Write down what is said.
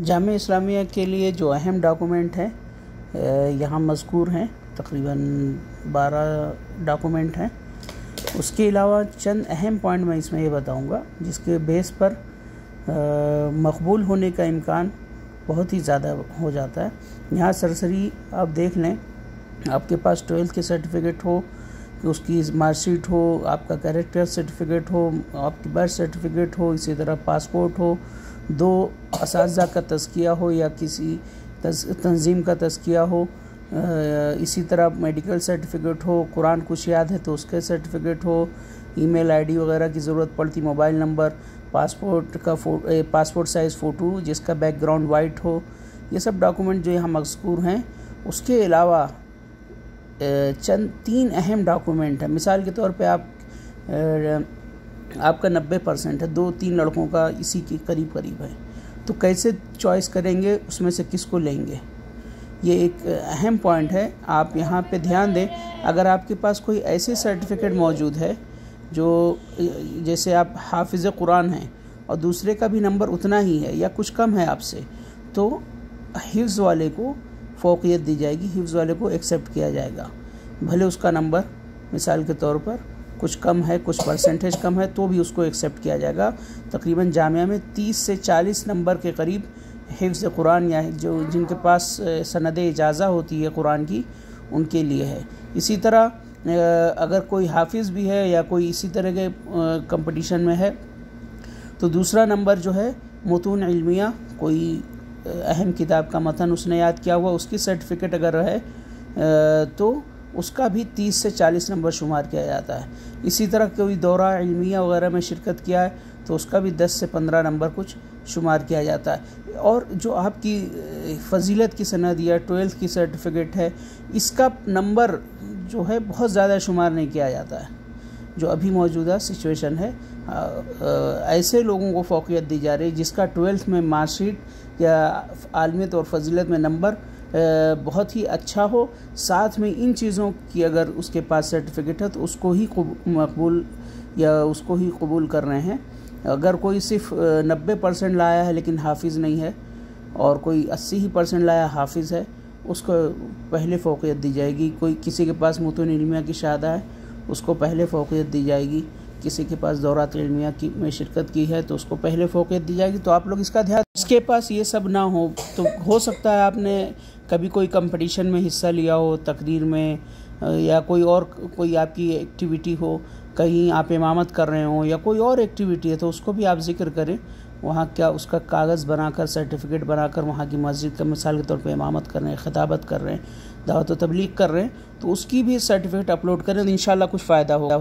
जामिया इस्लामिया के लिए जो अहम डॉक्यूमेंट हैं यहाँ मज़कूर हैं, तकरीबन 12 डॉक्यूमेंट हैं। उसके अलावा चंद अहम पॉइंट मैं इसमें ये बताऊंगा जिसके बेस पर मकबूल होने का इम्कान बहुत ही ज़्यादा हो जाता है। यहाँ सरसरी आप देख लें, आपके पास 12th के सर्टिफिकेट हो, उसकी मार्कशीट हो, आपका कैरेक्टर सर्टिफिकेट हो, आपकी बर्थ सर्टिफिकेट हो, इसी तरह पासपोर्ट हो, 2 असातिज़ा का तज़किया हो या किसी तंजीम का तज़किया हो, इसी तरह मेडिकल सर्टिफिकेट हो, कुरान कुछ याद है तो उसके सर्टिफिकेट हो, ईमेल आईडी वगैरह की ज़रूरत पड़ती, mobile number, passport size photo जिसका बैकग्राउंड वाइट हो, ये सब डॉक्यूमेंट जो यहाँ मज़कूर हैं। उसके अलावा चंद 3 अहम डॉक्यूमेंट हैं। मिसाल के तौर पे आपका 90% है, 2-3 लड़कों का इसी के करीब करीब है, तो कैसे चॉइस करेंगे, उसमें से किसको लेंगे, ये एक अहम पॉइंट है। आप यहाँ पे ध्यान दें, अगर आपके पास कोई ऐसे सर्टिफिकेट मौजूद है जो जैसे आप हाफिज़ कुरान हैं और दूसरे का भी नंबर उतना ही है या कुछ कम है आपसे, तो हिफ्ज़ वाले को फ़ौक़ियत दी जाएगी, हिफ्ज़ वाले को एक्सेप्ट किया जाएगा। भले उसका नंबर मिसाल के तौर पर कुछ कम है, कुछ परसेंटेज कम है, तो भी उसको एक्सेप्ट किया जाएगा। तकरीबन जामिया में 30 से 40 नंबर के करीब हिफ्ज़ कुरान या जो जिनके पास सनद इजाज़ा होती है कुरान की, उनके लिए है। इसी तरह अगर कोई हाफिज़ भी है या कोई इसी तरह के कंपटीशन में है, तो दूसरा नंबर जो है मुतून इल्मिया, कोई अहम किताब का मतन उसने याद किया हुआ, उसकी सर्टिफिकेट अगर है तो उसका भी 30 से 40 नंबर शुमार किया जाता है। इसी तरह कोई दौरा इल्मिया वगैरह में शिरकत किया है तो उसका भी 10 से 15 नंबर कुछ शुमार किया जाता है। और जो आपकी फ़जीलत की सनद या 12th की सर्टिफिकेट है, इसका नंबर जो है बहुत ज़्यादा शुमार नहीं किया जाता है। जो अभी मौजूदा सिचुएशन है, ऐसे लोगों को फ़ौक़ियत दी जा रही है जिसका 12th में मार्कशीट या आलमियत और फजीलत में नंबर बहुत ही अच्छा हो, साथ में इन चीज़ों की अगर उसके पास सर्टिफिकेट है तो उसको ही मकबूल या उसको ही कबूल कर रहे हैं। अगर कोई सिर्फ 90% लाया है लेकिन हाफिज़ नहीं है और कोई 80% लाया हाफिज़ है, उसको पहले फ़ौक़ियत दी जाएगी। कोई किसी के पास मुतून इल्मिया की शहादा है, उसको पहले फ़ौक़ियत दी जाएगी। किसी के पास दौरात इल्मिया की में शिरकत की है तो उसको पहले फ़ौक़ियत दी जाएगी। तो आप लोग इसका ध्यान, इसके पास ये सब ना हो तो हो सकता है आपने कभी कोई कंपटीशन में हिस्सा लिया हो, तकरीर में या कोई आपकी एक्टिविटी हो, कहीं आप इमामत कर रहे हो या कोई और एक्टिविटी है, तो उसको भी आप ज़िक्र करें। वहाँ क्या उसका कागज़ बनाकर, सर्टिफिकेट बनाकर वहाँ की मस्जिद का मिसाल के तौर पे इमामत कर रहे हैं, खिताबत कर रहे हैं, दावत व तबलीग कर रहे हैं, तो उसकी भी सर्टिफिकेट अपलोड करें तो इंशाअल्लाह कुछ फ़ायदा होगा।